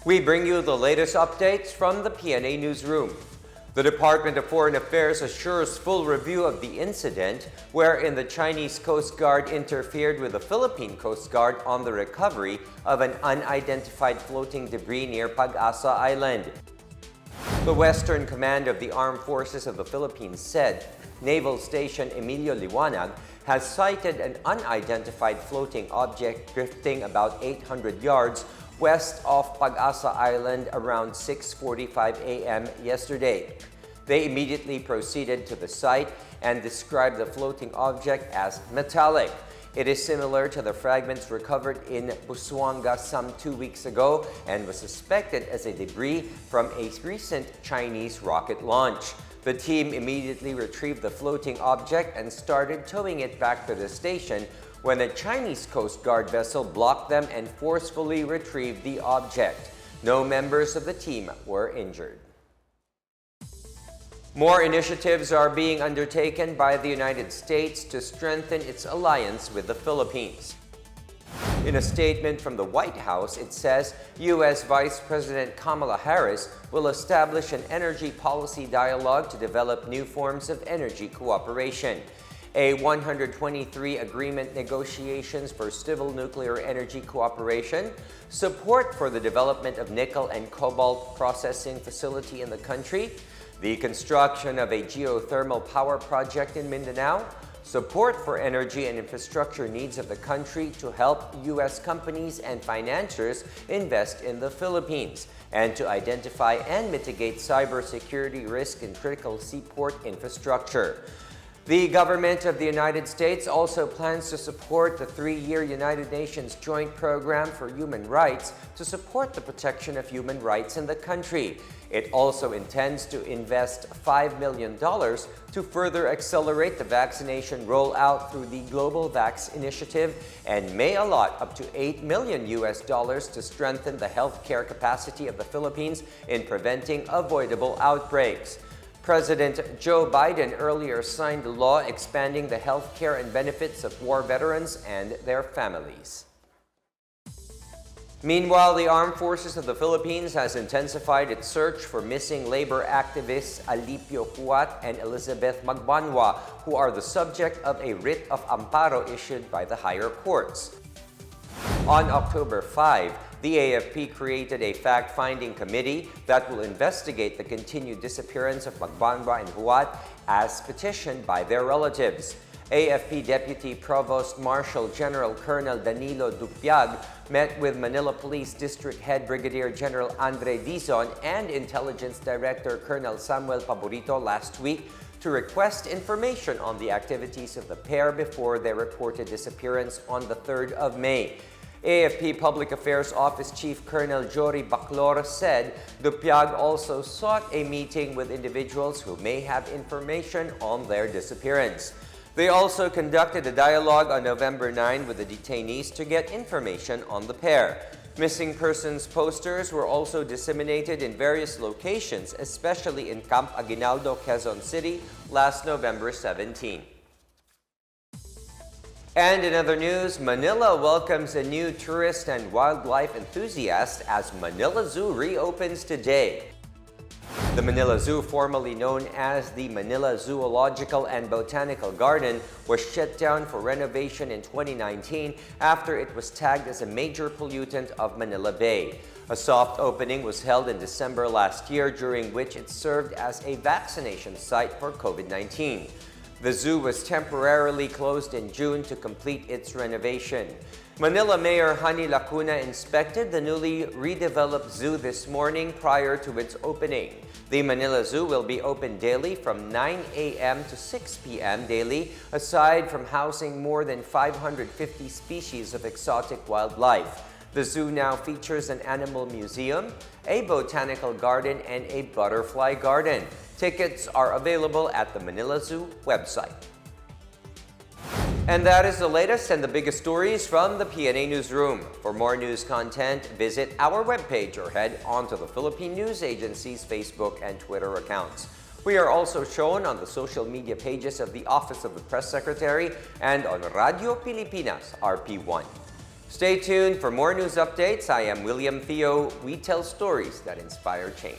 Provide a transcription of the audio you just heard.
We bring you the latest updates from the Pna Newsroom. The Department of Foreign Affairs assures full review of the incident wherein the Chinese Coast Guard interfered with the Philippine Coast Guard on the recovery of an unidentified floating debris near Pag-asa Island. The Western Command of the Armed Forces of the Philippines said Naval Station Emilio Liwanag has sighted an unidentified floating object drifting about 800 yards west of Pag-asa Island around 6:45 a.m. yesterday. They immediately proceeded to the site and described the floating object as metallic. It is similar to the fragments recovered in Busuanga some 2 weeks ago and was suspected as a debris from a recent Chinese rocket launch. The team immediately retrieved the floating object and started towing it back to the station when a Chinese Coast Guard vessel blocked them and forcefully retrieved the object. No members of the team were injured. More initiatives are being undertaken by the United States to strengthen its alliance with the Philippines. In a statement from the White House, it says U.S. Vice President Kamala Harris will establish an energy policy dialogue to develop new forms of energy cooperation. A 123 agreement negotiations for civil nuclear energy cooperation, support for the development of nickel and cobalt processing facility in the country, the construction of a geothermal power project in Mindanao, support for energy and infrastructure needs of the country to help U.S. companies and financiers invest in the Philippines, and to identify and mitigate cybersecurity risk in critical seaport infrastructure. The government of the United States also plans to support the 3-year United Nations Joint Program for Human Rights to support the protection of human rights in the country. It also intends to invest $5 million to further accelerate the vaccination rollout through the Global Vax Initiative and may allot up to $8 million to strengthen the healthcare capacity of the Philippines in preventing avoidable outbreaks. President Joe Biden earlier signed a law expanding the health care and benefits of war veterans and their families. Meanwhile, the Armed Forces of the Philippines has intensified its search for missing labor activists Alipio Cuat and Elizabeth Magbanwa, who are the subject of a writ of amparo issued by the higher courts. On October 5, the AFP created a fact-finding committee that will investigate the continued disappearance of Magbanwa and Huat as petitioned by their relatives. AFP Deputy Provost Marshal General Colonel Danilo Dupiag met with Manila Police District Head Brigadier General Andre Dizon and Intelligence Director Colonel Samuel Paborito last week to request information on the activities of the pair before their reported disappearance on the 3rd of May. AFP Public Affairs Office Chief Colonel Jory Baclor said Dupiag also sought a meeting with individuals who may have information on their disappearance. They also conducted a dialogue on November 9 with the detainees to get information on the pair. Missing persons posters were also disseminated in various locations, especially in Camp Aguinaldo, Quezon City, last November 17. And in other news, Manila welcomes a new tourist and wildlife enthusiast as Manila Zoo reopens today. The Manila Zoo, formerly known as the Manila Zoological and Botanical Garden, was shut down for renovation in 2019 after it was tagged as a major pollutant of Manila Bay. A soft opening was held in December last year, during which it served as a vaccination site for COVID-19. The zoo was temporarily closed in June to complete its renovation. Manila Mayor Hani Lacuna inspected the newly redeveloped zoo this morning prior to its opening. The Manila Zoo will be open daily from 9 a.m. to 6 p.m. daily, aside from housing more than 550 species of exotic wildlife. The zoo now features an animal museum, a botanical garden, and a butterfly garden. Tickets are available at the Manila Zoo website. And that is the latest and the biggest stories from the Pna Newsroom. For more news content, visit our webpage or head on to the Philippine News Agency's Facebook and Twitter accounts. We are also shown on the social media pages of the Office of the Press Secretary and on Radio Pilipinas, RP1. Stay tuned for more news updates. I am William Theo. We tell stories that inspire change.